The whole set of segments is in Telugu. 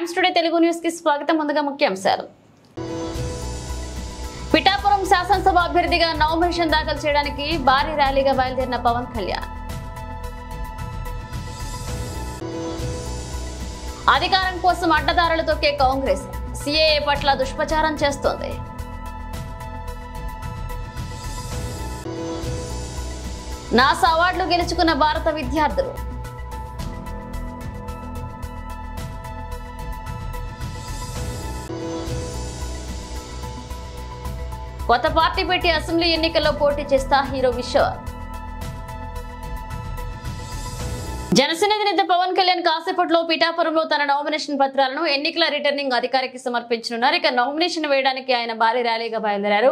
టైమ్స్ టుడే తెలుగు న్యూస్ కి స్వాగతం. ముందుగా ముఖ్యాంశాలు. పిఠాపురం శాసనసభ అభ్యర్థిగా నామినేషన్ దాఖలు చేయడానికి భారీ ర్యాలీగా బయలుదేరిన పవన్ కళ్యాణ్. అధికారం కోసం అడ్డదారులు తొక్కే కాంగ్రెస్ సిఏఏ పట్ల దుష్ప్రచారం చేస్తోంది. నాసా అవార్డులు గెలుచుకున్న భారత విద్యార్థులు. కొత్త పార్టీ పెట్టి అసెంబ్లీ ఎన్నికల్లో పోటీ చేస్తా హీరో విశ్వ. జనసేన అధినేత పవన్ కళ్యాణ్ కాసేపట్లో పిఠాపురంలో తన నామినేషన్ పత్రాలను ఎన్నికల రిటర్నింగ్ అధికారికి సమర్పించనున్నారు. ఇక నామినేషన్ వేయడానికి ఆయన భారీ ర్యాలీగా బయలుదేరారు.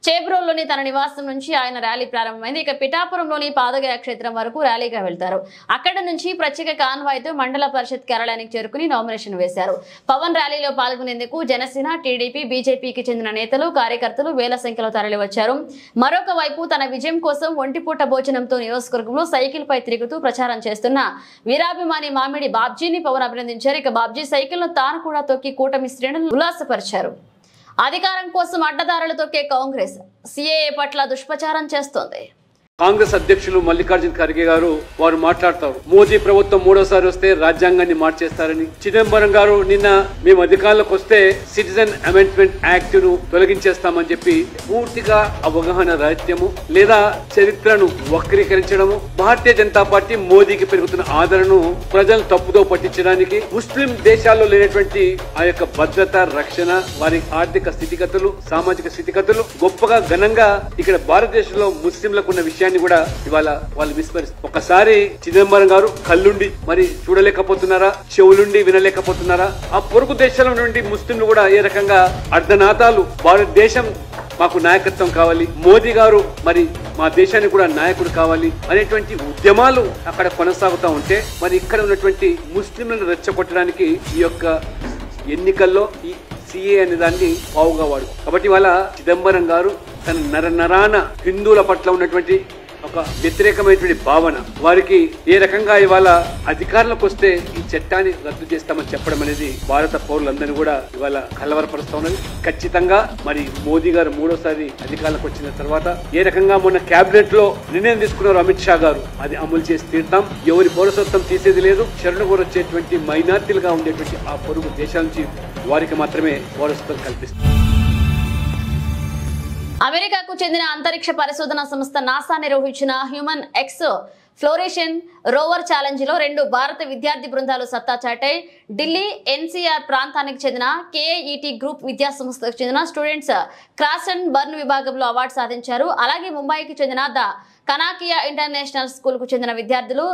చేబ్రోల్లోని తన నివాసం నుంచి ఆయన ర్యాలీ ప్రారంభమైంది. ఇక పిఠాపురంలోని పాదగయ క్షేత్రం వరకు ర్యాలీగా వెళ్తారు. అక్కడ నుంచి ప్రత్యేక కాన్వాయ్తో మండల పరిషత్ కార్యాలయానికి చేరుకుని నామినేషన్ వేశారు. పవన్ ర్యాలీలో పాల్గొనేందుకు జనసేన, టీడీపీ, బీజేపీకి చెందిన నేతలు, కార్యకర్తలు వేల సంఖ్యలో తరలివచ్చారు. మరొక వైపు తన విజయం కోసం ఒంటిపూట భోజనంతో నియోజకవర్గంలో సైకిల్ పై తిరుగుతూ ప్రచారం చేస్తున్న వీరాభిమాని మామిడి బాబ్జీని పవన్ అభినందించారు. ఇక బాబ్జీ సైకిల్ ను తాను కూడా తొక్కి కూటమి శ్రేణులను ఉల్లాసపరిచారు. అధికారం కోసం అడ్డదారులు తొక్కే కాంగ్రెస్ సిఏఏ పట్ల దుష్ప్రచారం చేస్తోంది. కాంగ్రెస్ అధ్యక్షులు మల్లికార్జున ఖర్గే గారు వారు మాట్లాడతారు. మోదీ ప్రభుత్వం మూడోసారి వస్తే రాజ్యాంగాన్ని మార్చేస్తారని. చిదంబరం గారు నిన్న మేము అధికారంలోకి వస్తే సిటిజన్ అమెండ్మెంట్ యాక్ట్ ను తొలగించేస్తామని చెప్పి పూర్తిగా అవగాహన రాహిత్యము లేదా చరిత్రను వక్రీకరించడము, భారతీయ జనతా పార్టీ మోదీకి పెరుగుతున్న ఆదరణను ప్రజలను తప్పుదో పట్టించడానికి, ముస్లిం దేశాల్లో లేనటువంటి ఆ యొక్క భద్రత, రక్షణ, వారి ఆర్థిక స్థితిగతులు, సామాజిక స్థితిగతులు గొప్పగా ఘనంగా ఇక్కడ భారతదేశంలో ముస్లింలకు ఉన్న విషయాన్ని కూడా ఇవాళ వాళ్ళు విస్మరిస్తారు. ఒకసారి చిదంబరం గారు కళ్ళుండి మరి చూడలేకపోతున్నారా, చెవులుండి వినలేకపోతున్నారా? ఆ పొరుగు దేశాల నుండి ముస్లింలు కూడా ఏ రకంగా అర్ధనాథాలు భారతదేశం మాకు నాయకత్వం కావాలి, మోదీ గారు మరి మా దేశానికి కూడా నాయకుడు కావాలి అనేటువంటి ఉద్యమాలు అక్కడ కొనసాగుతూ ఉంటే మరి ఇక్కడ ఉన్నటువంటి ముస్లింలను రెచ్చగొట్టడానికి ఈ యొక్క ఎన్నికల్లో ఈ సిఏ అనే దాన్ని పావుగా వాడు. కాబట్టి వాళ్ళ చిదంబరం గారు తన నరాన హిందువుల పట్ల ఉన్నటువంటి ఒక వ్యతిరేకమైనటువంటి భావన, వారికి ఏ రకంగా ఇవాళ అధికారంలోకి వస్తే ఈ చట్టాన్ని రద్దు చేస్తామని చెప్పడం అనేది భారత పౌరులందరినీ కూడా ఇవాళ కలవరపరుస్తా ఉన్నది. ఖచ్చితంగా మరి మోదీ గారు మూడోసారి అధికారంలోకి వచ్చిన తర్వాత ఏ రకంగా మొన్న కేబినెట్ లో నిర్ణయం తీసుకున్నారు అమిత్ షా గారు, అది అమలు చేసి తీర్థం. ఎవరి పౌరసత్వం తీసేది లేదు. శరణు వచ్చేటువంటి మైనార్టీలుగా ఉండేటువంటి ఆ పొరుగు దేశాల నుంచి వారికి మాత్రమే పౌరసత్వం కల్పిస్తారు. అమెరికాకు చెందిన అంతరిక్ష పరిశోధన సంస్థ నాసా నిర్వహించిన హ్యూమన్ ఎక్స్ ఫ్లోరేషన్ రోవర్ ఛాలెంజ్ లో 2 భారత విద్యార్థి బృందాలు సత్తా చాటాయి. ఢిల్లీ ఎన్సీఆర్ ప్రాంతానికి చెందిన కేఐఈటీ గ్రూప్ విద్యా సంస్థకు చెందిన స్టూడెంట్స్ క్రాష్ అండ్ బర్న్ విభాగంలో అవార్డు సాధించారు. అలాగే ముంబైకి చెందిన ద కనాకియా ఇంటర్నేషనల్ స్కూల్ కు చెందిన విద్యార్థులు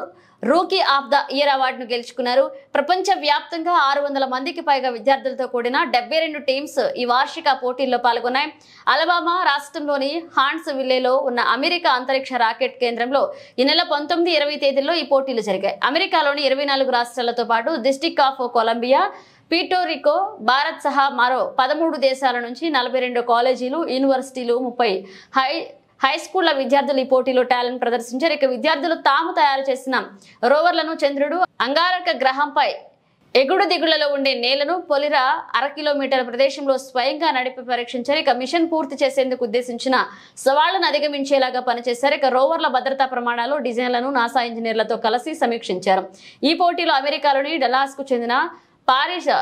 రూకీ ఆఫ్ ద ఇయర్ అవార్డును గెలుచుకున్నారు. ప్రపంచ వ్యాప్తంగా 600 మందికి పైగా విద్యార్థులతో కూడిన 72 టీమ్స్ ఈ వార్షిక పోటీల్లో పాల్గొన్నాయి. అలబామా రాష్ట్రంలోని హాన్స్ విల్లేలో ఉన్న అమెరికా అంతరిక్ష రాకెట్ కేంద్రంలో ఈ నెల 19, 20 తేదీల్లో ఈ పోటీలు జరిగాయి. అమెరికాలోని 24 రాష్ట్రాలతో పాటు డిస్ట్రిక్ట్ ఆఫ్ కొలంబియా, పీటోరికో, భారత్ సహా మరో 13 దేశాల నుంచి 42 కాలేజీలు, యూనివర్సిటీలు, 30 హై స్కూళ్ల విద్యార్థులు ఈ పోటీలో టాలెంట్ ప్రదర్శించారు. ఇక విద్యార్థులు తాము తయారు చేసిన రోవర్లను చంద్రుడు, అంగారక గ్రహంపై ఎగుడు దిగుళ్లలో ఉండే నేలను పొలిర 1/2 కిలోమీటర్ల ప్రదేశంలో స్వయంగా నడిపి పరీక్షించారు. ఇక మిషన్ పూర్తి చేసేందుకు ఉద్దేశించిన సవాళ్లను అధిగమించేలాగా పనిచేశారు. ఇక రోవర్ల భద్రతా ప్రమాణాలు, డిజైన్లను నాసా ఇంజనీర్లతో కలిసి సమీక్షించారు. ఈ పోటీలో అమెరికాలోని డల్లాస్ కు చెందిన Paris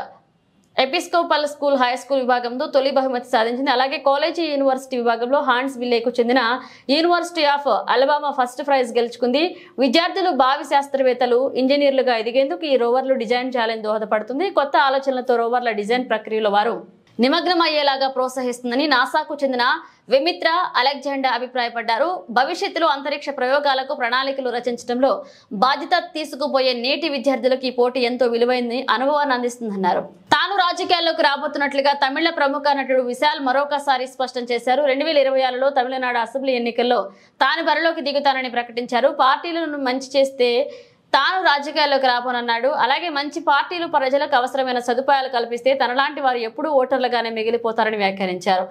episcopal school high school విభాగంలో తొలి బహుమతి సాధించింది. అలాగే కాలేజీ, యూనివర్సిటీ విభాగంలో హాన్స్ విల్లేకు చెందిన university of Alabama first prize గెలుచుకుంది. విద్యార్థులు భావి శాస్త్రవేత్తలు, ఇంజనీర్లుగా ఎదిగేందుకు ఈ రోవర్లు డిజైన్ ఛాలెంజ్ దోహదపడుతుంది. కొత్త ఆలోచనలతో రోవర్ల డిజైన్ ప్రక్రియలో వారు నిమగ్నం అయ్యేలాగా ప్రోత్సహిస్తుందని నాసాకు చెందిన విమిత్ర అలెగ్జాండర్ అభిప్రాయపడ్డారు. భవిష్యత్తులో అంతరిక్ష ప్రయోగాలకు ప్రణాళికలు రచించడంలో బాధ్యత తీసుకుపోయే నేటి విద్యార్థులకు ఈ పోటీ ఎంతో విలువైన అనుభవాన్ని అందిస్తుందన్నారు. తాను రాజకీయాల్లోకి రాబోతున్నట్లుగా తమిళ ప్రముఖ నటుడు విశాల్ మరొకసారి స్పష్టం చేశారు. 2026లో తమిళనాడు అసెంబ్లీ ఎన్నికల్లో తాను బరిలోకి దిగుతానని ప్రకటించారు. పార్టీలను మంచి చేస్తే తాను రాజకీయాల్లోకి రాబోనన్నాడు. అలాగే మంచి పార్టీలు ప్రజలకు అవసరమైన సదుపాయాలు కల్పిస్తే తనలాంటి వారు ఎప్పుడూ ఓటర్లుగానే మిగిలిపోతారని వ్యాఖ్యానించారు.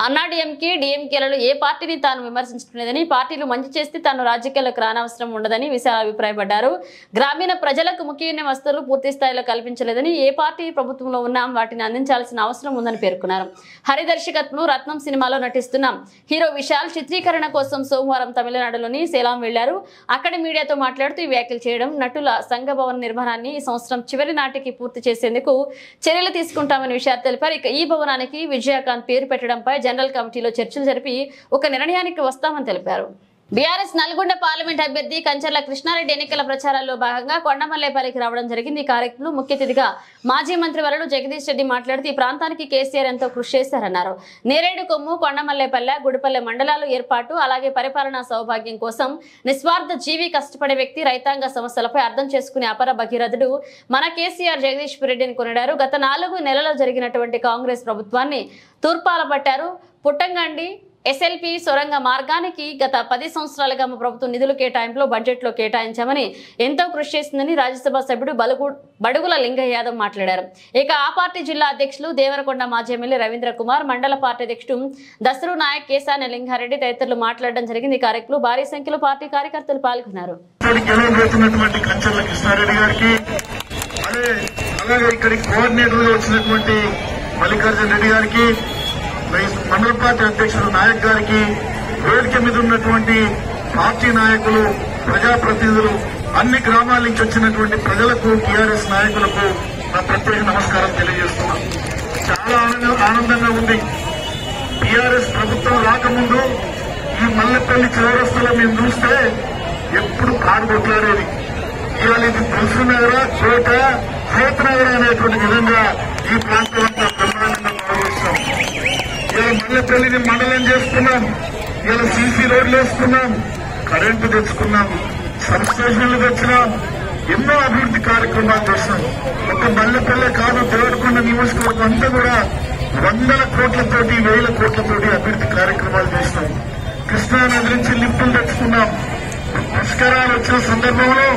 అన్నాడీఎంకే డిఎంకేలలో ఏ పార్టీని తాను విమర్శించుకునేదని, పార్టీలు మంచి చేస్తే తాను రాజకీయాలకు రానవసరం ఉండదని విశాల్ అభిప్రాయపడ్డారు. గ్రామీణ ప్రజలకు ముఖ్యమైన వస్తువులు పూర్తి స్థాయిలో కల్పించలేదని, ఏ పార్టీ ప్రభుత్వంలో ఉన్నా వాటిని అందించాల్సిన అవసరం ఉందని పేర్కొన్నారు. హరిదర్శకత్వం రత్నం సినిమాలో నటిస్తున్న హీరో విశాల్ చిత్రీకరణ కోసం సోమవారం తమిళనాడులోని సేలం వెళ్లారు. అక్కడ మీడియాతో మాట్లాడుతూ ఈ వ్యాఖ్యలు చేయడం, నటుల సంఘ భవన నిర్మాణాన్ని ఈ సంవత్సరం చివరి నాటికి పూర్తి చేసేందుకు చర్యలు తీసుకుంటామని విశాల్ తెలిపారు. ఇక ఈ భవనానికి విజయకాంత్ పేరు పెట్టడంపై జనరల్ కమిటీలో చర్చలు జరిపి ఒక నిర్ణయానికి వస్తామని తెలిపారు. బీఆర్ఎస్ నల్గొండ పార్లమెంట్ అభ్యర్థి కంచర్ల కృష్ణారెడ్డి ఎన్నికల ప్రచారాల్లో భాగంగా కొండమల్లేపల్లికి రావడం జరిగింది. ఈ కార్యక్రమంలో ముఖ్య అతిథిగా మాజీ మంత్రి వరడు జగదీష్ రెడ్డి మాట్లాడుతూ ఈ ప్రాంతానికి కేసీఆర్ ఎంతో కృషి చేశారన్నారు. నేరేడు కొమ్ము, కొండమల్లేపల్లె, గుడిపల్లె మండలాలు ఏర్పాటు, అలాగే పరిపాలనా సౌభాగ్యం కోసం నిస్వార్థ జీవి, కష్టపడే వ్యక్తి, రైతాంగ సమస్యలపై అర్థం చేసుకునే అపర భగీరథుడు మన కేసీఆర్ జగదీష్ రెడ్డిని కొనిడారు. గత 4 నెలల్లో జరిగినటువంటి కాంగ్రెస్ ప్రభుత్వాన్ని తూర్పాల పట్టారు. పుట్టంగండి ఎస్ఎల్పి సొరంగ మార్గానికి గత 10 సంవత్సరాలుగా మా ప్రభుత్వం నిధులు కేటాయింపులో బడ్జెట్లో కేటాయించామని ఎంతో కృషి చేసిందని రాజ్యసభ సభ్యుడు బడుగుల లింగయ్య యాదవ్ మాట్లాడారు. ఇక ఆ పార్టీ జిల్లా అధ్యక్షులు దేవరకొండ మాజీ ఎమ్మెల్యే రవీంద్ర కుమార్, మండల పార్టీ అధ్యక్షుడు దసరు నాయక్, కేశాని లింగారెడ్డి తదితరులు మాట్లాడడం జరిగింది. ఈ కార్యక్రమంలో భారీ సంఖ్యలో పార్టీ కార్యకర్తలు పాల్గొన్నారు. మండల పార్టీ అధ్యక్షుడు నాయక్ గారికి, వేదిక మీద ఉన్నటువంటి పార్టీ నాయకులు, ప్రజాప్రతినిధులు, అన్ని గ్రామాల నుంచి వచ్చినటువంటి ప్రజలకు, టీఆర్ఎస్ నాయకులకు నా ప్రత్యేక నమస్కారం తెలియజేస్తున్నాం. చాలా ఆనందంగా ఉంది. టీఆర్ఎస్ ప్రభుత్వం రాకముందు ఈ మల్లెపల్లి చౌరస్తులో మేము చూస్తే ఎప్పుడు కారు కొట్లాడేది. ఇవాళ ఇది దిల్సు నగర, కోట, హైత్ నగర అనేటువంటి విధంగా ఈ ప్రాంతం అంతా బ్రహ్మాండంగా భావిస్తాం. ఇలా మల్లెపల్లిని మండలం చేసుకున్నాం. ఇలా సీసీ రోడ్లు వేసుకున్నాం, కరెంటు తెచ్చుకున్నాం, సబ్ స్టేషన్లు తెచ్చినాం, ఎన్నో అభివృద్ధి కార్యక్రమాలు చేసినాం. ఒక మల్లెపల్లె కాదు, దేవరకొండ నియోజకవర్గం అంతా కూడా 100 కోట్లతోటి 1000 కోట్లతోటి అభివృద్ధి కార్యక్రమాలు చేసినాం. కృష్ణానది నుంచి లిఫ్టులు తెచ్చుకున్నాం. పుష్కరాలు వచ్చిన సందర్భంలో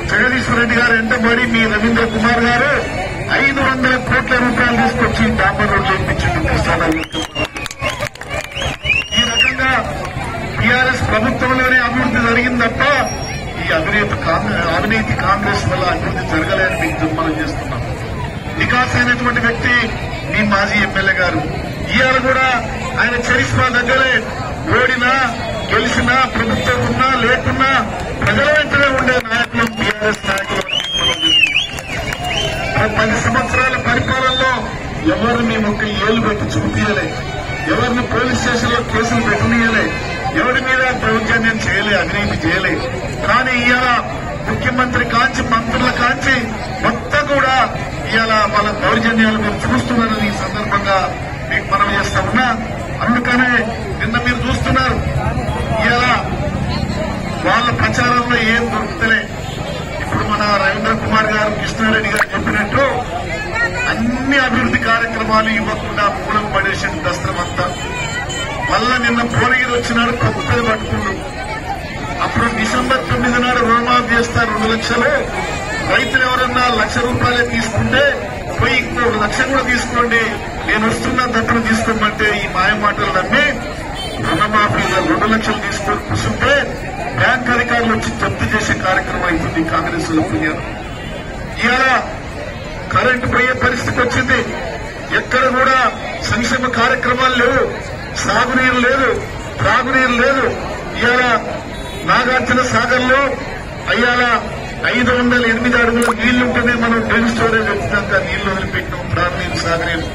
జగదీశ్వర్ రెడ్డి గారు వెంటబడి మీ రవీంద్ర కుమార్ గారు 500 కోట్ల రూపాయలు తీసుకొచ్చి డాంబర్ రోడ్లు వేయించింది కృష్ణానది. ఈ రకంగా టీఆర్ఎస్ ప్రభుత్వంలోనే అభివృద్ధి జరిగింది తప్ప ఈ అవినీతి కాంగ్రెస్ వల్ల అభివృద్ధి జరగలేని మీకు దుర్మనం చేస్తున్నాం. వికాస్ అయినటువంటి వ్యక్తి మీ మాజీ ఎమ్మెల్యే గారు. ఇవాళ కూడా ఆయన చరిష్మా దగ్గరే ఓడినా గెలిచినా, ప్రభుత్వం ఉన్నా లేకున్నా ప్రజల వెంటనే ఉండే నాయకులు టీఆర్ఎస్ నాయకులు. 10 సంవత్సరాల పరిపాలనలో ఎవరిని మేము ఒక ఏళ్లు పెట్టి చూపించలే, ఎవరిని పోలీస్ స్టేషన్లో కేసులు పెట్టనీయలే, ఎవరి మీద దౌర్జన్యం చేయలే, అవినీతి చేయలే. కానీ ఇవాళ ముఖ్యమంత్రి కాంచి, మంత్రుల కాంచి మొత్తం కూడా ఇవాళ వాళ్ళ దౌర్జన్యాలు మీరు చూస్తున్నారని ఈ సందర్భంగా మీకు మనం చేస్తా ఉన్నా. అందుకనే నిన్న మీరు చూస్తున్నారు, ఇవాళ వాళ్ళ ప్రచారంలో ఏం దొరుకుతలే. ఇప్పుడు మన రవీంద్ర కుమార్ గారు, కృష్ణారెడ్డి గారు చెప్పినట్టు అన్ని అభివృద్ధి కార్యక్రమాలు ఇవ్వకుండా మూలం పడేసిన దస్త్రం అంతా. మళ్ళా నిన్న భువనగిరి వచ్చినాడు, కొత్తది పట్టుకుండు. అప్పుడు డిసెంబర్ 9 నాడు రుణమాఫీ చేస్తారు 2 లక్షలు. రైతులు ఎవరన్నా 1 లక్ష రూపాయలే తీసుకుంటే పోయి ఇంకో 1 లక్ష కూడా తీసుకోండి, నేను వస్తున్నా దత్తను తీసుకోమంటే ఈ మాయ మాటలు నమ్మి రుణమాఫీలో 2 లక్షలు తీసుకొని కూర్చుంటే బ్యాంక్ అధికారులు వచ్చి జప్తు చేసే కార్యక్రమం అవుతుంది కాంగ్రెస్ లో పుణ్యం. ఇవాళ కరెంటు పోయే పరిస్థితి వచ్చింది. ఎక్కడ కూడా సంక్షేమ కార్యక్రమాలు లేవు, సాగునీరు లేదు, త్రాగునీరు లేదు. ఇవాళ నాగార్జున సాగర్ లో అయ్యాల 508 అడుగుల నీళ్లుంటేనే మనం డ్రైన్ స్టోరేజ్ వచ్చినాక నీళ్లు వదిలిపెట్టినాం, త్రాగునీరు, సాగునీరు.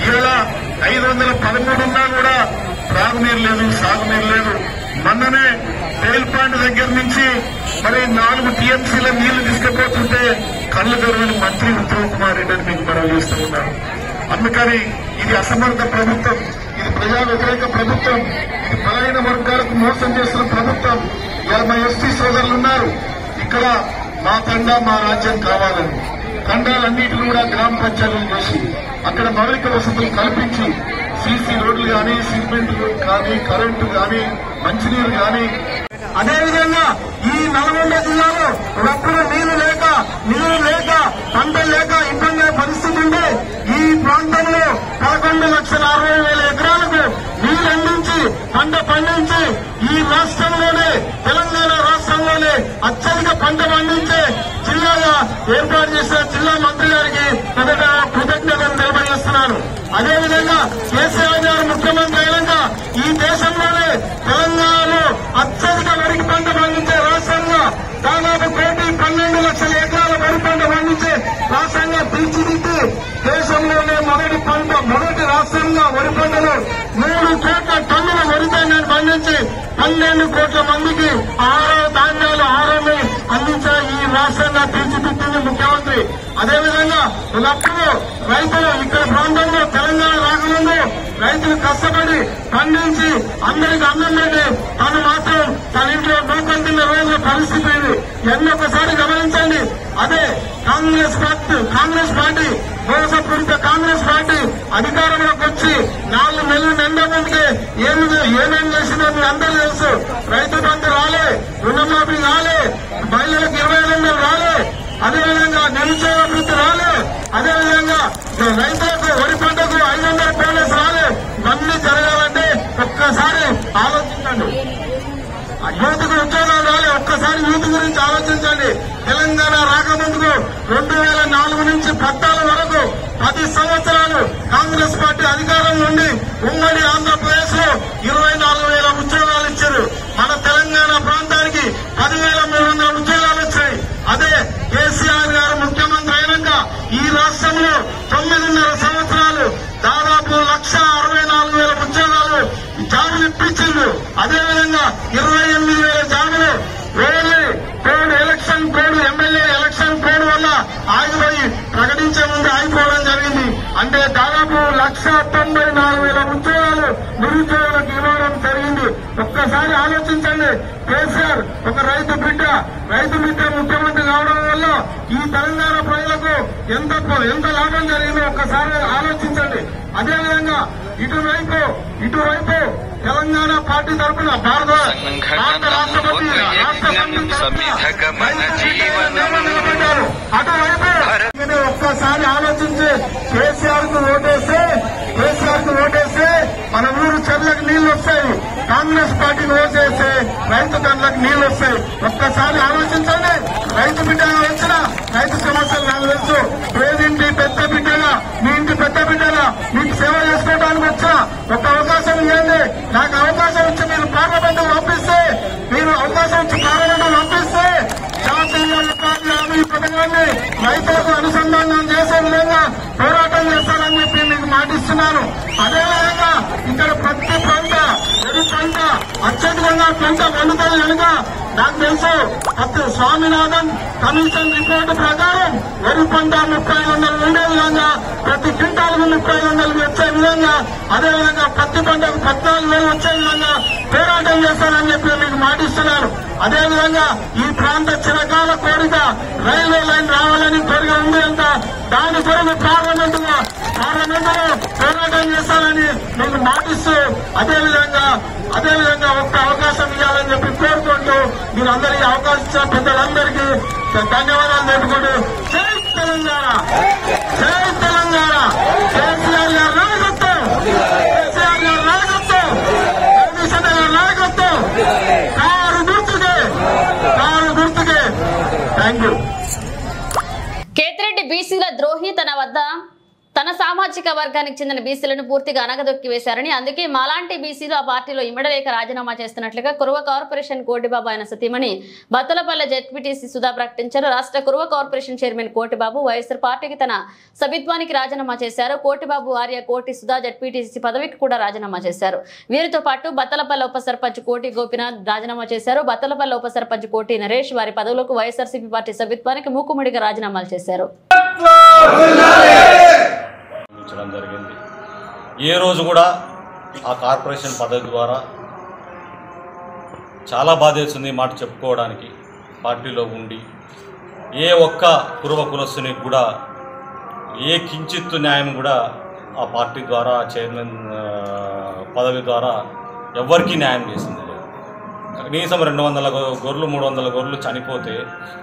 ఇవాళ 513 ఉన్నా కూడా త్రాగునీరు లేదు, సాగునీరు లేదు. మొన్ననే తేల్పాండ్ దగ్గర నుంచి మరి 4 టీఎంసీల నీళ్లు తీసుకుపోతుంటే కళ్ళు తెరవని మంత్రి ఉత్తమ్ కుమార్ రెడ్డి అని మీకు మనం చేస్తూ ఉన్నారు. అందుకని ఇది అసమర్థ ప్రభుత్వం, ఇది ప్రజా వ్యతిరేక ప్రభుత్వం, ఇది బలైన వర్గాలకు మోసం చేస్తున్న ప్రభుత్వం. ఇలా మా ఎస్టీ సోదరులు ఉన్నారు. ఇక్కడ మా తండా మా రాజ్యం కావాలని తండాలన్నింటినీ కూడా గ్రామ పంచాయతీలు చేసి అక్కడ మౌలిక వసతులు కల్పించి సీసీ రోడ్లు కానీ, సిమెంట్ రోడ్లు కానీ, కరెంటు కానీ, మంచినీరు కానీ, అదేవిధంగా ఈ నల్గొండ జిల్లాలో ఒకప్పుడు నీళ్లు లేక పంటలు లేక ఇబ్బంది పరిస్థితి ఉంటే ఈ ప్రాంతంలో 11,60,000 ఎకరాలకు నీళ్ళు అందించి పంట పండించి ఈ రాష్ట్రంలోనే తెలంగాణ రాష్ట్రంలోనే అత్యధిక పంట పండించే జిల్లాగా ఏర్పాటు చేసిన జిల్లా మంత్రి గారికి మొదట కృతజ్ఞతలు తెలియజేస్తున్నాను. అదేవిధంగా కేసీఆర్ గారు ముఖ్యమంత్రి అయినాక ఈ దేశంలోనే తెలంగాణలో అత్యధిక వరి పంట పండించే రాష్ట్రంగా దాదాపు 12 లక్షల ఎకరాల వరి పంట పండించే రాష్ట్రంగా తీర్చిదిద్ది దేశంలోనే మొదటి రాష్ట్రంగా వరి పంటలు 3 కోట్ల టన్నుల వరి ధాన్యాన్ని పండించి 12 కోట్ల మందికి ధాన్యాలు ఆహారాన్ని అందించే ఈ రాష్ట్రంగా తీర్చిదిద్దింది ముఖ్యమంత్రి. అదేవిధంగా ఒకప్పుడు రైతులు ఇక్కడ ప్రాంతంలో తెలంగాణ రాకముందు రైతులు కష్టపడి పండించి అందరికి అన్నం పెట్టి తను మాత్రం తన ఇంట్లో నూకలు తిన్న రోజుల పరిస్థితి ఇది. ఎన్నొకసారి గమనించండి. అదే కాంగ్రెస్ పార్టీ మోసపూరిత కాంగ్రెస్ పార్టీ అధికారంలోకి వచ్చి 4 నెలలు నిండకుంటే ఏమేం చేసిందో మీ అందరూ తెలుసు. రైతు బంధు రాలే, రుణమాఫీ రాలే, మహిళలకు 20,000 రాలే, అదేవిధంగా నిరుద్యోగ వృత్తి రాలే, అదేవిధంగా రైతులకు వరి పంటకు 500 బోనస్ రాలే. ఇవన్నీ జరగాలంటే ఒక్కసారి ఆలోచించండి. యూత్కు ఉద్యోగాలు రాలే, ఒక్కసారి యూత్ గురించి ఆలోచించండి. తెలంగాణ రాకముందుకు 2004 నుంచి 14 వరకు 10 సంవత్సరాలు కాంగ్రెస్ పార్టీ అధికారం నుండి ఉమ్మడి ఆంధ్రప్రదేశ్ లో 24,000 ఉద్యోగాలు ఇచ్చారు. మన తెలంగాణ ప్రాంతానికి 10,300 ఉద్యోగాలు వచ్చాయి. అదే కేసీఆర్ గారు ముఖ్యమంత్రి అయినాక ఈ రాష్ట్రంలో 9.5 సంవత్సరాలు దాదాపు 1,64,000 ఉద్యోగాలు జాబులు ఇప్పించింది. అదేవిధంగా 28,000 జాబులు code election code MLA election code వల్ల ఆగిపోయి ప్రకటించే ముందు ఆగిపోవడం జరిగింది. అంటే దాదాపు 1,94,000 ఉద్యోగాలు నిరుద్యోగులకు ఇవ్వడం జరిగింది. ఒక్కసారి ఆలోచించండి. కేసీఆర్ ఒక రైతు బిడ్డ ముఖ్యమంత్రి కావడం వల్ల ఈ తెలంగాణ ప్రజలకు ఎంత లాభం జరిగిందో ఒక్కసారి ఆలోచించండి. అదేవిధంగా ఇటువైపు తెలంగాణ పార్టీ తరఫున భారత రాష్ట్రపతి నిలబడ్డారు. అటువైపు ఒక్కసారి ఆలోచించి కేసీఆర్ కు ఓటేస్తే మన ఊరు చెర్లకు నీళ్లు వస్తాయి. కాంగ్రెస్ పార్టీకి ఓటేస్తే రైతు కళ్ళకు నీళ్లు వస్తాయి. ఒక్కసారి ఆలోచించండి. రైతు బిడ్డగా వచ్చిన రైతు సమస్యలు నాకు తెలుసు. పేదింటి పెద్ద బిడ్డగా మీ ఇంటి పెద్ద బిడ్డగా మీకు సేవ చేసుకోవడానికి వచ్చిన ఒక అవకాశం ఇవ్వండి. నాకు అవకాశం ఇచ్చి మీరు పార్లమెంట్ పంపిస్తే జాతీయ ఉపాధి హామీ పథకాన్ని రైతులకు అనుసంధానం చేసే విధంగా పోరాటం చేస్తానని చెప్పి మీకు మాటిస్తున్నాను. అదేవిధంగా ఇక్కడ ప్రతి పంట అత్యధికంగా పంట పండుతుంది కనుక నాకు తెలుసు స్వామినాథన్ కమిషన్ రిపోర్టు ప్రకారం వరి పంట 3,500 ఉండే విధంగా ప్రతి క్వింటాలకు 3,500 వచ్చే విధంగా అదేవిధంగా పత్తి పంటకు 14,000 వచ్చే విధంగా పోరాటం చేస్తానని చెప్పి మీకు మాటిస్తున్నాను. అదేవిధంగా ఈ ప్రాంత చిరకాల కోరిక రైల్వే లైన్ రావాలని కోరిక ఉంది అంట. దాని కొరకు పార్లమెంటులో పోరాటం చేస్తానని మీకు మాటిస్తూ అదేవిధంగా ఒక్క అవకాశం ఇవ్వాలని చెప్పి కోరుకుంటూ మీరు అందరికీ అవకాశం ఇచ్చిన పెద్దలందరికీ ధన్యవాదాలు తెలుపుకుంటూ జై తెలంగాణ, జై తెలంగాణ, కేసీఆర్ గారి నాయకత్వం, జగదీశ్వర గారి నాయకత్వం, కారు గుర్తుకే. Thank you. కేతిరెడ్డి బీసీల ద్రోహి తన సామాజిక వర్గానికి చెందిన బీసీలను పూర్తిగా అనగదొక్కి వేశారని, అందుకే మాలాంటి బీసీలు ఆ పార్టీలో ఇమ్మడలేక రాజీనామా చేస్తున్నట్లుగా కురువ కార్పొరేషన్ కోటిబాబు ఆయన సతీమణి బత్తలపల్లె జెడ్పీటీసీ సుధా ప్రకటించారు. రాష్ట్ర కురువ కార్పొరేషన్ చైర్మన్ కోటిబాబు వైఎస్ఆర్ పార్టీకి తన సభ్యత్వానికి రాజీనామా చేశారు. కోటిబాబు ఆర్య కోటి సుధా జెడ్పీటీసీ పదవికి కూడా రాజీనామా చేశారు. వీరితో పాటు బత్తలపల్లె ఉప సర్పంచ్ కోటి గోపినాథ్ రాజీనామా చేశారు. బత్తలపల్లె ఉప సర్పంచ్ కోటి నరేష్ వారి పదవులకు వైఎస్ఆర్సీపీ పార్టీ సభ్యత్వానికి మూకుముడిగా రాజీనామాలు చేశారు. జరిగింది. ఏ రోజు కూడా ఆ కార్పొరేషన్ పద్ధతి ద్వారా చాలా బాధేస్తుంది మాట చెప్పుకోవడానికి. పార్టీలో ఉండి ఏ ఒక్క కురువ కులస్తునికి కూడా ఏ కించిత్తు న్యాయం కూడా ఆ పార్టీ ద్వారా చైర్మన్ పదవి ద్వారా ఎవ్వరికీ న్యాయం చేసింది లేదు. కనీసం 200 గొర్రెలు 300 గొర్రెలు చనిపోతే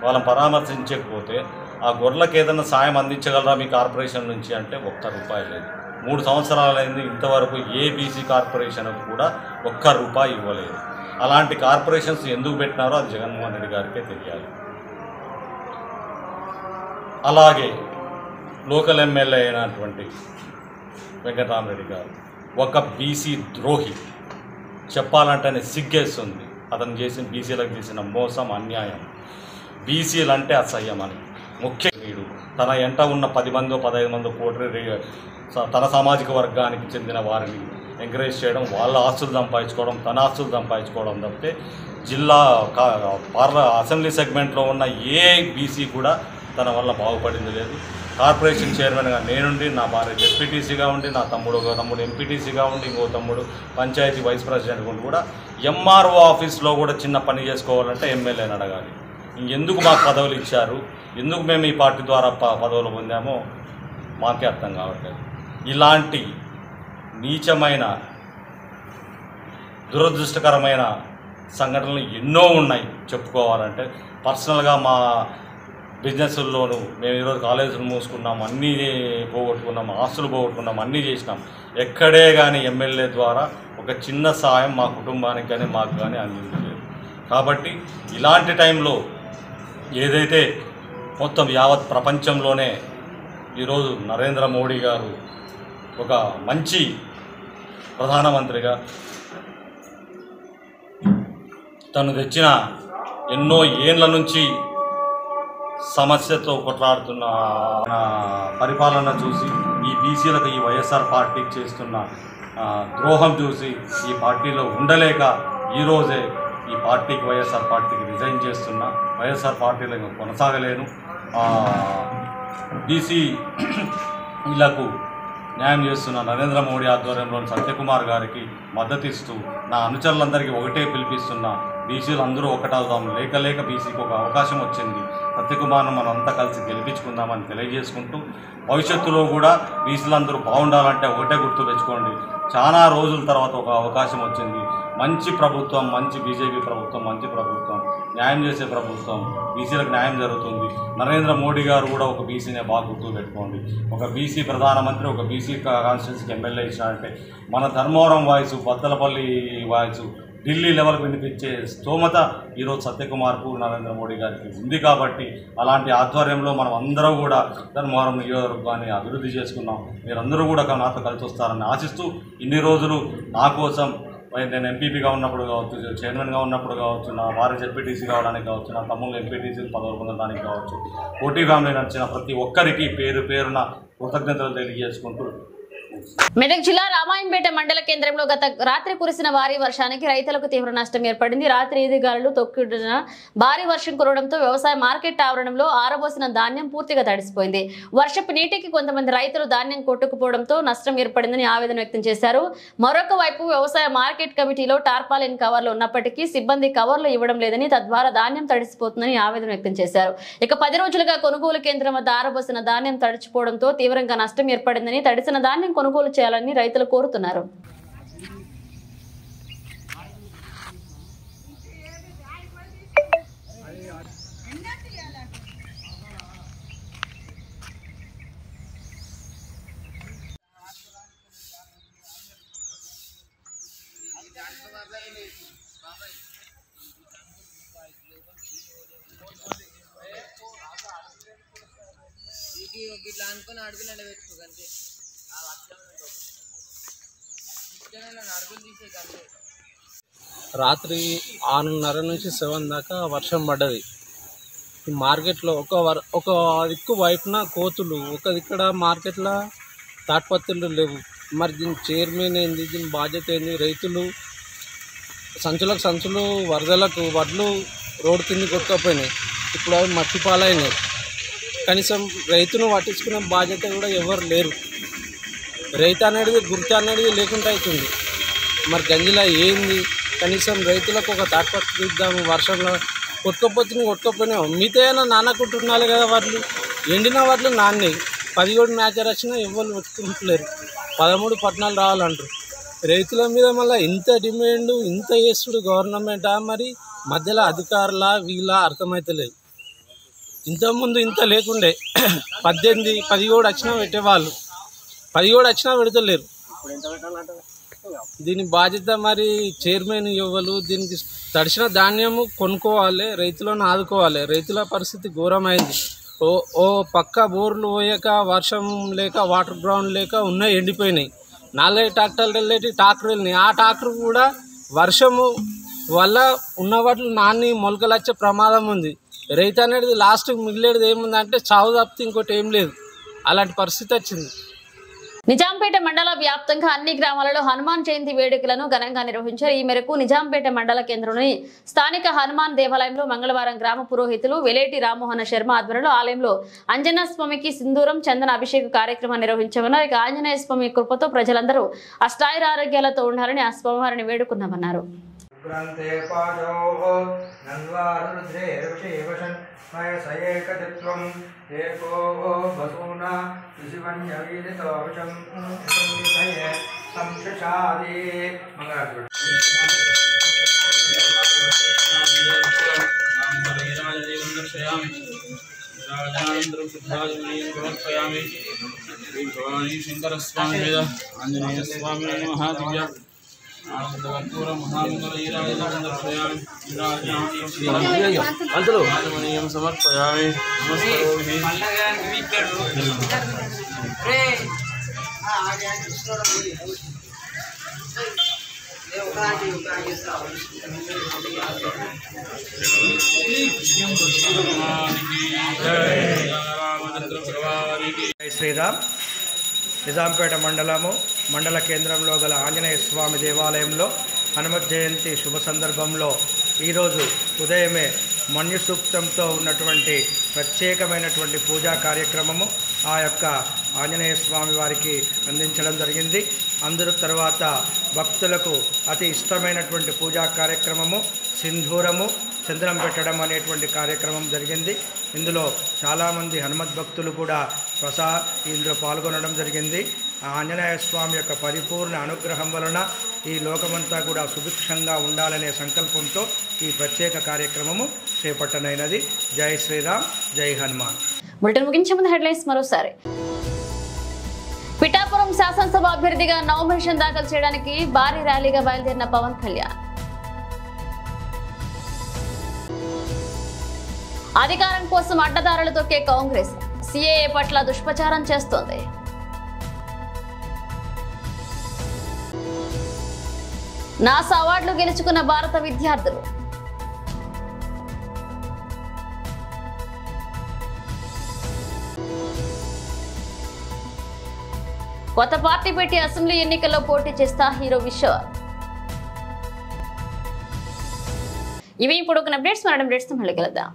వాళ్ళని పరామర్శించకపోతే ఆ గొర్రెలకు ఏదైనా సాయం అందించగలరా మీ కార్పొరేషన్ నుంచి అంటే 1 రూపాయి లేదు. 3 సంవత్సరాలైంది, ఇంతవరకు ఏ బీసీ కార్పొరేషన్కు కూడా ₹1 ఇవ్వలేదు. అలాంటి కార్పొరేషన్స్ ఎందుకు పెట్టినారో అది జగన్మోహన్ రెడ్డి గారికే తెలియాలి. అలాగే లోకల్ ఎమ్మెల్యే అయినటువంటి వెంకటరామరెడ్డి గారు ఒక బీసీ ద్రోహి, చెప్పాలంటేనే సిగ్గేస్తుంది. అతను చేసిన బీసీలకు చేసిన మోసం, అన్యాయం, బీసీలు అంటే అసహ్యమని. ముఖ్యుడు తన ఎంట ఉన్న 10 మందో 15 మందో కోటి తన సామాజిక వర్గానికి చెందిన వారిని ఎంకరేజ్ చేయడం, వాళ్ళ ఆస్తులు సంపాదించుకోవడం, తన ఆస్తులు సంపాదించుకోవడం తప్పితే జిల్లా అసెంబ్లీ సెగ్మెంట్లో ఉన్న ఏ బీసీ కూడా తన వల్ల బాగుపడింది లేదు. కార్పొరేషన్ చైర్మన్గా నేనుండి, నా భార్య జెడ్పీటీసీగా ఉండి, నా తమ్ముడు ఎంపీటీసీగా ఉండి, ఇంకో తమ్ముడు పంచాయతీ వైస్ ప్రెసిడెంట్ ఉండి కూడా ఎంఆర్ఓ ఆఫీస్లో కూడా చిన్న పని చేసుకోవాలంటే ఎమ్మెల్యేని అడగాలి. ఎందుకు మాకు పదవులు ఇచ్చారు, ఎందుకు మేము ఈ పార్టీ ద్వారా పదవులు పొందామో మాకే అర్థం కావట్లేదు. ఇలాంటి నీచమైన, దురదృష్టకరమైన సంఘటనలు ఎన్నో ఉన్నాయి చెప్పుకోవాలంటే. పర్సనల్గా మా బిజినెస్ల్లోనూ మేము ఈరోజు కాలేజీలు మూసుకున్నాం, అన్నీ పోగొట్టుకున్నాం, ఆస్తులు పోగొట్టుకున్నాం, అన్నీ చేసినాం. ఎక్కడే కానీ ఎమ్మెల్యే ద్వారా ఒక చిన్న సాయం మా కుటుంబానికి కానీ మాకు కానీ అందించలేదు. కాబట్టి ఇలాంటి టైంలో ఏదైతే మొత్తం యావత్ ప్రపంచంలోనే ఈరోజు నరేంద్ర మోడీ గారు ఒక మంచి ప్రధానమంత్రిగా తను తెచ్చిన ఎన్నో ఏళ్ళ నుంచి సమస్యతో కొట్లాడుతున్న పరిపాలన చూసి, ఈ బీసీలకు ఈ వైఎస్ఆర్ పార్టీకి చేస్తున్న ద్రోహం చూసి ఈ పార్టీలో ఉండలేక ఈరోజే ఈ పార్టీకి, వైఎస్ఆర్ పార్టీకి రిజైన్ చేస్తున్నా. వైఎస్ఆర్ పార్టీలో కొనసాగలేను. బీసీలకు న్యాయం చేస్తున్న నరేంద్ర మోడీ ఆధ్వర్యంలోని సత్యకుమార్ గారికి మద్దతు ఇస్తూ నా అనుచరులందరికీ ఒకటే పిలిపిస్తున్నా, బీసీలు అందరూ ఒకటవుదాం. లేక బీసీకి ఒక అవకాశం వచ్చింది, సత్యకుమార్ను మనం అంతా కలిసి గెలిపించుకుందామని తెలియజేసుకుంటూ, భవిష్యత్తులో కూడా బీసీలందరూ బాగుండాలంటే ఒకటే గుర్తు తెచ్చుకోండి, చాలా రోజుల తర్వాత ఒక అవకాశం వచ్చింది. మంచి ప్రభుత్వం, మంచి బీజేపీ ప్రభుత్వం, మంచి ప్రభుత్వం, న్యాయం చేసే ప్రభుత్వం, బీసీలకు న్యాయం జరుగుతుంది. నరేంద్ర మోడీ గారు కూడా ఒక బీసీనే బాగా గుర్తు పెట్టుకోండి. ఒక బీసీ ప్రధానమంత్రి, ఒక బీసీ కాన్స్టిట్యూన్సీకి ఎమ్మెల్యే ఇచ్చినారంటే మన ధర్మవరం వాయిస్, బత్తలపల్లి వాయిస్ ఢిల్లీ లెవెల్కి వినిపించే స్తోమత ఈరోజు సత్యకుమార్కు, నరేంద్ర మోడీ గారికి ఉంది. కాబట్టి అలాంటి ఆధ్వర్యంలో మనం అందరూ కూడా ధర్మవరం నియోజకవర్గాన్ని అభివృద్ధి చేసుకున్నాం. మీరందరూ కూడా నాతో కలిసి వస్తారని ఆశిస్తూ, ఇన్ని రోజులు నా కోసం నేను ఎంపీపీగా ఉన్నప్పుడు కావచ్చు, చైర్మన్గా ఉన్నప్పుడు కావచ్చు, నా భార్య జెడ్పీటీసీ కావడానికి కావచ్చు, నా తమ్ముళ్ళు ఎంపీటీసీ పదవులు పొందడానికి కావచ్చు, పోటీ ఫ్యామిలీ నడిచిన ప్రతి ఒక్కరికి పేరున కృతజ్ఞతలు తెలియజేసుకుంటూ, మెదక్ జిల్లా రామాయంపేట మండల కేంద్రంలో గత రాత్రి కురిసిన భారీ వర్షానికి రైతులకు తీవ్ర నష్టం ఏర్పడింది. రాత్రి ఈదుగాలులు తొక్కిడిన భారీ వర్షం కురవడంతో వ్యవసాయ మార్కెట్ ఆవరణంలో ఆరబోసిన ధాన్యం పూర్తిగా తడిసిపోయింది. వర్షపు నీటికి కొంతమంది రైతులు ధాన్యం కొట్టుకుపోవడంతో నష్టం ఏర్పడిందని ఆవేదన వ్యక్తం చేశారు. మరొక వైపు వ్యవసాయ మార్కెట్ కమిటీలో టార్పాలిన్ కవర్లు ఉన్నప్పటికీ సిబ్బంది కవర్లు ఇవ్వడం లేదని, తద్వారా ధాన్యం తడిసిపోతుందని ఆవేదన వ్యక్తం చేశారు. ఇక 10 రోజులుగా కొనుగోలు కేంద్రం వద్ద ఆరబోసిన ధాన్యం తడిచిపోవడంతో తీవ్రంగా నష్టం ఏర్పడిందని, తడిసిన ధాన్యం కొనుగోలు చేయాలని రైతులు కోరుతున్నారు. ఇట్లా అనుకుని అడుగులు పెట్టుకోగలితే రాత్రి 6:30 నుంచి 7 దాకా వర్షం పడ్డది. ఈ మార్కెట్లో ఒక దిక్కు వైపున కోతులు, ఒక దిక్కడ మార్కెట్లో తాట్పత్రులు లేవు. మరి దీని చైర్మన్ ఏంది, దీని బాధ్యత ఏంది? రైతులు సంచులు వరదలకు వడ్లు రోడ్డు కింద కొట్టుకపోయినాయి. ఇప్పుడు అవి మట్టి పాలైనాయి. కనీసం రైతును పట్టించుకునే బాధ్యత కూడా ఎవరు లేరు. రైతు అనేది గుర్తు అనేది లేకుండా అవుతుంది. మరి గంజిలా ఏంది? కనీసం రైతులకు ఒక తాట్పత్రి ఇద్దాము. వర్షంలో కొట్టుకపోయినా మిగతా నానకుంటున్నాలి కదా. వడ్లు ఎండిన వడ్లు నాన్ని 17 మ్యాచర్ వచ్చినా ఎవరు పెట్టుకుంటలేరు. 13-14 రావాలంటారు. రైతుల మీద మళ్ళీ ఇంత డిమాండ్, ఇంత చేస్తుడు గవర్నమెంటా, మరి మధ్యలో అధికారుల వీళ్ళ అర్థమైతలేదు. ఇంతకుముందు ఇంత లేకుండే 18-17 వచ్చినా పెట్టేవాళ్ళు. 10 కూడా వచ్చినా పెడతలేరు. దీని బాధ్యత మరి చైర్మన్ ఇవ్వలు. దీనికి తడిసిన ధాన్యము కొనుక్కోవాలి, రైతులను ఆదుకోవాలి. రైతుల పరిస్థితి ఘోరమైంది. ఓ పక్క బోర్లు పోయాక, వర్షం లేక, వాటర్ గ్రౌండ్ లేక ఉన్నాయి, ఎండిపోయినాయి. 4 ట్రాక్టర్లు వెళ్ళేటి ట్రాక్టర్ వెళ్ళినాయి. ఆ ట్రాక్టర్ కూడా వర్షము వల్ల ఉన్న వాటిని నాన్ని మొలకలు వచ్చే ప్రమాదం ఉంది. రైతు అనేది లాస్ట్కి మిగిలేది ఏముందంటే చావు తప్పితే ఇంకోటి ఏం లేదు. అలాంటి పరిస్థితి వచ్చింది. నిజాంపేట మండల వ్యాప్తంగా అన్ని గ్రామాలలో హనుమాన్ జయంతి వేడుకలను ఘనంగా నిర్వహించారు. ఈ మేరకు నిజాంపేట మండల కేంద్రంలోని స్థానిక హనుమాన్ దేవాలయంలో మంగళవారం గ్రామ పురోహితులు వెలేటి రామ్మోహన శర్మ ఆధ్వర్యంలో ఆలయంలో ఆంజనేయ స్వామికి సింధూరం చందన అభిషేక కార్యక్రమం నిర్వహించామన్నారు. ఇక ఆంజనేయ స్వామి కృపతో ప్రజలందరూ అష్టాయురారోగ్యాలతో ఉండాలని ఆ స్వామివారిని వేడుకున్నామన్నారు. एको बसूना ऋषिवन्यवीरितोषं संशशादि मंगलाचरण शंकर स्वामी आंजनेय स्वामी महादिव्य आनंदकर्पूर महामंगलमणीयं समर्पयामि శ్రీరామ్. నిజాంపేట మండల కేంద్రంలో గల ఆంజనేయ స్వామి దేవాలయంలో హనుమత్ జయంతి శుభ సందర్భంలో ఈరోజు ఉదయమే మన్యు సూక్తంతో ఉన్నటువంటి ప్రత్యేకమైనటువంటి పూజా కార్యక్రమము ఆ యొక్క ఆంజనేయ స్వామి వారికి అందించడం జరిగింది. అందరూ తర్వాత భక్తులకు అతి ఇష్టమైనటువంటి పూజా కార్యక్రమము సింధూరము చందనం పెట్టడం అనేటువంటి కార్యక్రమం జరిగింది. ఇందులో చాలామంది హనుమత్ భక్తులు కూడా ఇందులో పాల్గొనడం జరిగింది. ఆ ఆంజనేయ స్వామి యొక్క పరిపూర్ణ అనుగ్రహం వలన ఈ లోకమంతా కూడా సుభిక్షంగా ఉండాలనే సంకల్పంతో ఈ ప్రత్యేక కార్యక్రమము చేపట్టనైనది. జై శ్రీరామ్, జై హనుమాన్. బులెటిన్ ముగించే ముందు హెడ్లైన్స్ మరోసారి. పిఠాపురం శాసనసభ అభ్యర్థిగా నామినేషన్ దాఖలు చేయడానికి భారీ ర్యాలీగా బయలుదేరిన పవన్ కళ్యాణ్. అధికారం కోసం అడ్డదారులు తొక్కే కాంగ్రెస్ సిఏఏ పట్ల దుష్ప్రచారం చేస్తోంది. నాసా అవార్డులు గెలుచుకున్న భారత విద్యార్థులు. కొత్త పార్టీ పెట్టి అసెంబ్లీ ఎన్నికల్లో పోటీ చేస్తా హీరో విశ్వర్. ఇవి ఇప్పుడు అప్డేట్స్. మళ్ళీ కలుద్దాం.